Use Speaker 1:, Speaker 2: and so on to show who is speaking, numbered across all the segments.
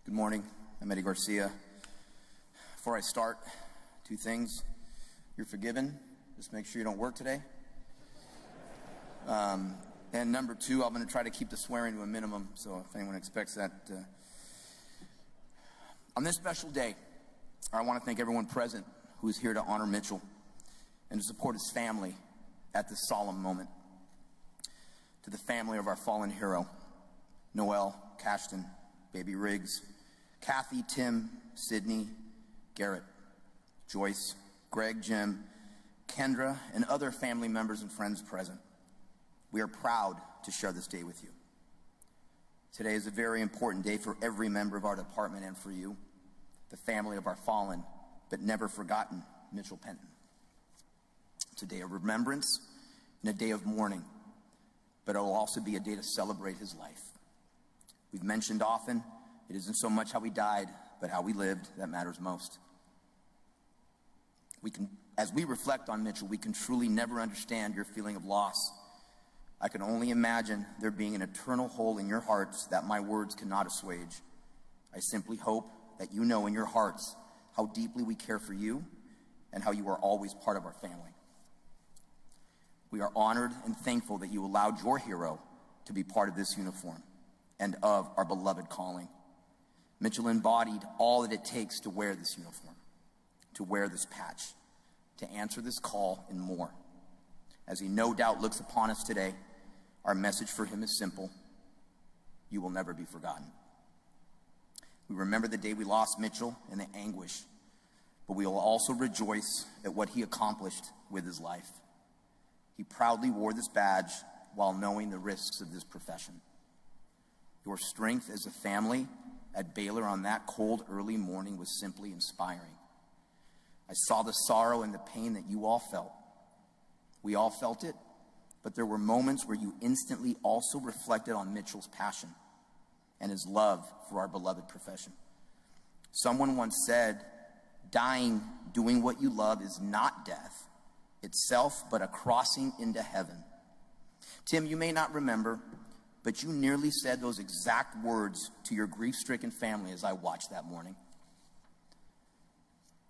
Speaker 1: Good morning. I'm Eddie Garcia. Before I start, two things. You're forgiven. Just make sure you don't work today. And number two, I'm going to try to keep the swearing to a minimum, so if anyone expects that. On this special day, I want to thank everyone present who is here to honor Mitchell and to support his family at this solemn moment. To the family of our fallen hero, Noel, Cashton, Baby Riggs, Kathy, Tim, Sydney, Garrett, Joyce, Greg, Jim, Kendra, and other family members and friends present. We are proud to share this day with you. Today is a very important day for every member of our department and for you, the family of our fallen but never forgotten Mitchell Penton. It's a day of remembrance and a day of mourning, but it will also be a day to celebrate his life. We've mentioned often, it isn't so much how he died, but how we lived that matters most. As we reflect on Mitchell, we can truly never understand your feeling of loss. I can only imagine there being an eternal hole in your hearts that my words cannot assuage. I simply hope that you know in your hearts how deeply we care for you and how you are always part of our family. We are honored and thankful that you allowed your hero to be part of this uniform and of our beloved calling. Mitchell embodied all that it takes to wear this uniform, to wear this patch, to answer this call and more. As he no doubt looks upon us today, our message for him is simple: you will never be forgotten. We remember the day we lost Mitchell and the anguish, but we will also rejoice at what he accomplished with his life. He proudly wore this badge while knowing the risks of this profession. Your strength as a family at Baylor on that cold early morning was simply inspiring. I saw the sorrow and the pain that you all felt. We all felt it, but there were moments where you instantly also reflected on Mitchell's passion and his love for our beloved profession. Someone once said, dying doing what you love is not death itself, but a crossing into heaven. Tim, you may not remember, but you nearly said those exact words to your grief-stricken family as I watched that morning.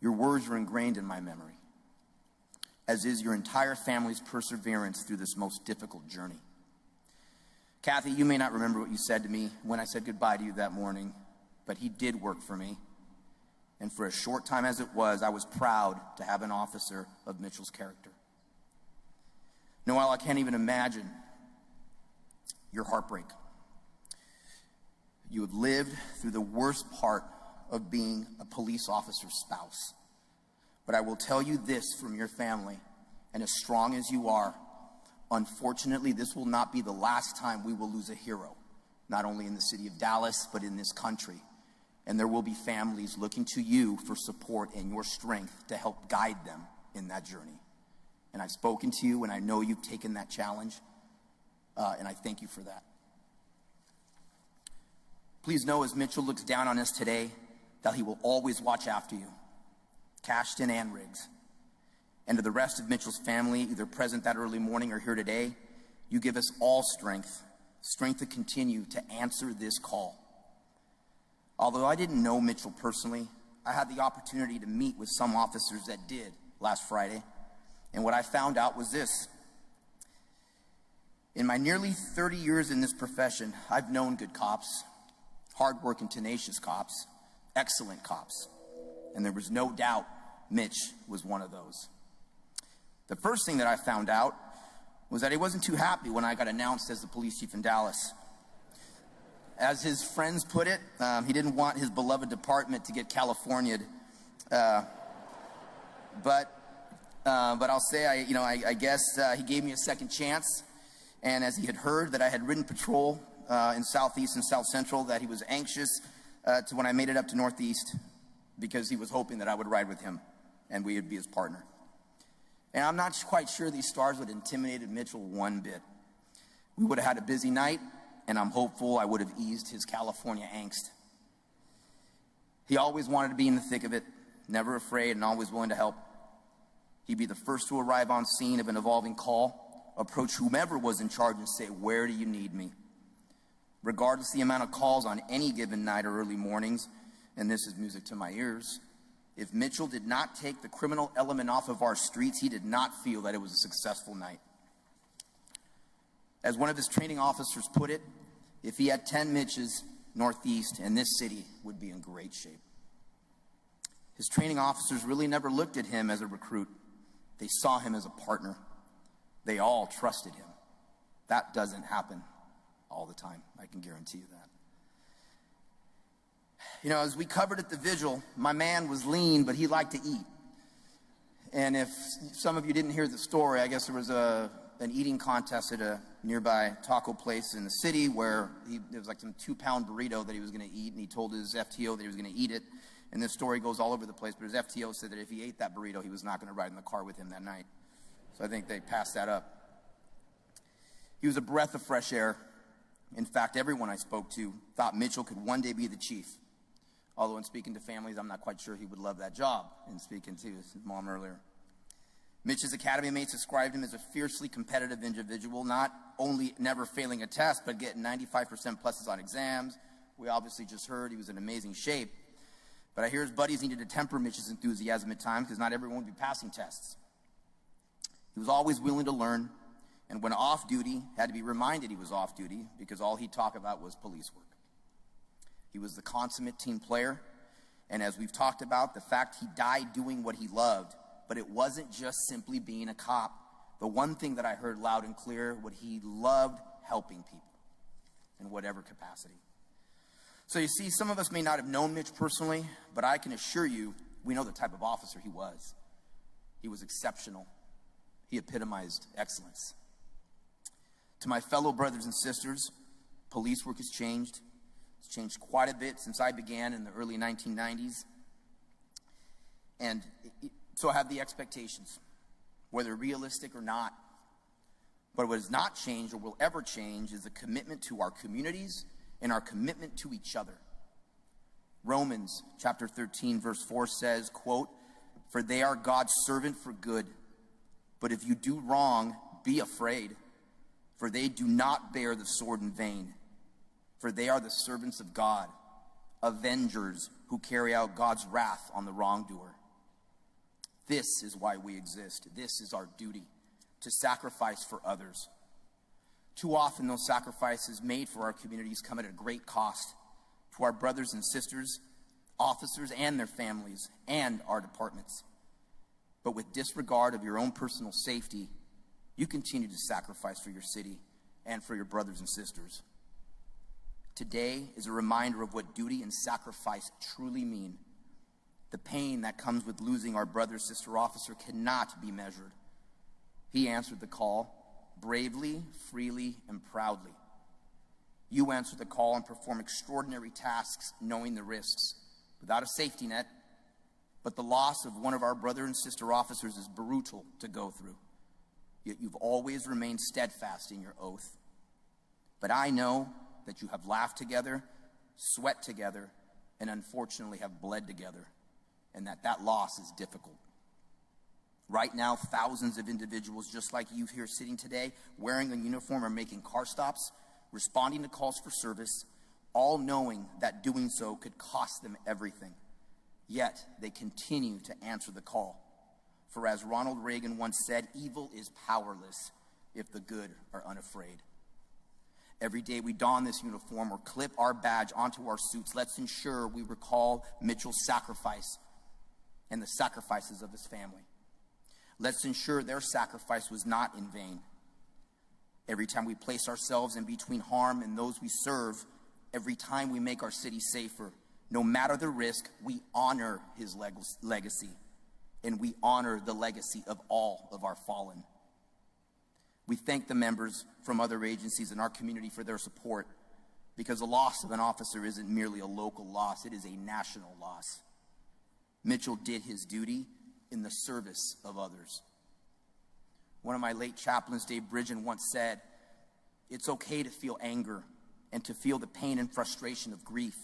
Speaker 1: Your words are ingrained in my memory, as is your entire family's perseverance through this most difficult journey. Kathy, you may not remember what you said to me when I said goodbye to you that morning, but he did work for me. And for as short time as it was, I was proud to have an officer of Mitchell's character. Noel, I can't even imagine your heartbreak. You have lived through the worst part of being a police officer's spouse. But I will tell you this from your family, and as strong as you are, unfortunately, this will not be the last time we will lose a hero, not only in the city of Dallas, but in this country. And there will be families looking to you for support and your strength to help guide them in that journey. And I've spoken to you, and I know you've taken that challenge. And I thank you for that. Please know, as Mitchell looks down on us today, that he will always watch after you, Cashton and Riggs. And to the rest of Mitchell's family, either present that early morning or here today, you give us all strength to continue to answer this call. Although I didn't know Mitchell personally, I had the opportunity to meet with some officers that did last Friday. And what I found out was this: in my nearly 30 years in this profession, I've known good cops, hard-working, tenacious cops, excellent cops, and there was no doubt Mitch was one of those. The first thing that I found out was that he wasn't too happy when I got announced as the police chief in Dallas. As his friends put it, he didn't want his beloved department to get California'd, but I'll say, I guess he gave me a second chance. And as he had heard that I had ridden patrol in Southeast and South Central, that he was anxious to when I made it up to Northeast, because he was hoping that I would ride with him and we would be his partner. And I'm not quite sure these stars would have intimidated Mitchell one bit. We would have had a busy night, and I'm hopeful I would have eased his California angst. He always wanted to be in the thick of it, never afraid and always willing to help. He'd be the first to arrive on scene of an evolving call, approach whomever was in charge and say, "Where do you need me?" Regardless of the amount of calls on any given night or early mornings, and this is music to my ears, if Mitchell did not take the criminal element off of our streets, he did not feel that it was a successful night. As one of his training officers put it, if he had 10 Mitches northeast, and this city would be in great shape. His training officers really never looked at him as a recruit. They saw him as a partner. They all trusted him. That doesn't happen all the time, I can guarantee you that. You know, as we covered at the vigil, my man was lean, but he liked to eat. And if some of you didn't hear the story, I guess there was an eating contest at a nearby taco place in the city where there was like some 2-pound burrito that he was going to eat, and he told his FTO that he was going to eat it. And this story goes all over the place, but his FTO said that if he ate that burrito, he was not going to ride in the car with him that night. So I think they passed that up. He was a breath of fresh air. In fact, everyone I spoke to thought Mitchell could one day be the chief. Although in speaking to families, I'm not quite sure he would love that job, in speaking to his mom earlier. Mitch's academy mates described him as a fiercely competitive individual, not only never failing a test, but getting 95% pluses on exams. We obviously just heard he was in amazing shape. But I hear his buddies needed to temper Mitch's enthusiasm at times because not everyone would be passing tests. He was always willing to learn, and when off duty, had to be reminded he was off duty because all he'd talk about was police work. He was the consummate team player, and as we've talked about, the fact he died doing what he loved, but it wasn't just simply being a cop. The one thing that I heard loud and clear, what he loved, helping people in whatever capacity. So you see, some of us may not have known Mitch personally, but I can assure you, we know the type of officer he was. He was exceptional. He epitomized excellence. To my fellow brothers and sisters, police work has changed. It's changed quite a bit since I began in the early 1990s. And so I have the expectations, whether realistic or not. But what has not changed or will ever change is the commitment to our communities and our commitment to each other. Romans chapter 13, verse 4 says, quote, "For they are God's servant for good. But if you do wrong, be afraid, for they do not bear the sword in vain. For they are the servants of God, avengers who carry out God's wrath on the wrongdoer." This is why we exist. This is our duty, to sacrifice for others. Too often those sacrifices made for our communities come at a great cost to our brothers and sisters, officers and their families, and our departments. But with disregard of your own personal safety, you continue to sacrifice for your city and for your brothers and sisters. Today is a reminder of what duty and sacrifice truly mean. The pain that comes with losing our brother, sister officer cannot be measured. He answered the call bravely, freely, and proudly. You answer the call and perform extraordinary tasks knowing the risks, without a safety net. But the loss of one of our brother and sister officers is brutal to go through. Yet you've always remained steadfast in your oath. But I know that you have laughed together, sweat together, and unfortunately have bled together, and that loss is difficult. Right now, thousands of individuals just like you here sitting today, wearing a uniform or making car stops, responding to calls for service, all knowing that doing so could cost them everything. Yet they continue to answer the call. For as Ronald Reagan once said, evil is powerless if the good are unafraid. Every day we don this uniform or clip our badge onto our suits, let's ensure we recall Mitchell's sacrifice and the sacrifices of his family. Let's ensure their sacrifice was not in vain. Every time we place ourselves in between harm and those we serve, every time we make our city safer, no matter the risk, we honor his legacy, and we honor the legacy of all of our fallen. We thank the members from other agencies in our community for their support, because the loss of an officer isn't merely a local loss, it is a national loss. Mitchell did his duty in the service of others. One of my late chaplains, Dave Bridgen, once said, "It's okay to feel anger and to feel the pain and frustration of grief.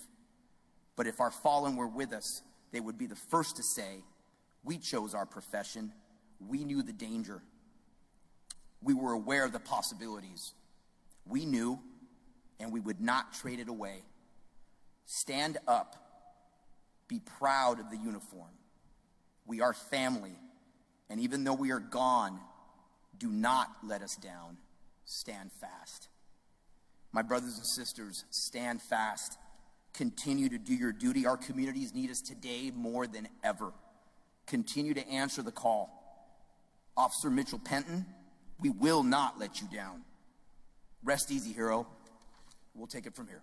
Speaker 1: But if our fallen were with us, they would be the first to say, we chose our profession, we knew the danger. We were aware of the possibilities. We knew, and we would not trade it away. Stand up. Be proud of the uniform. We are family, and even though we are gone, do not let us down. Stand fast. My brothers and sisters, stand fast. Continue to do your duty. Our communities need us today more than ever. Continue to answer the call. Officer Mitchell Penton, we will not let you down. Rest easy, hero. We'll take it from here.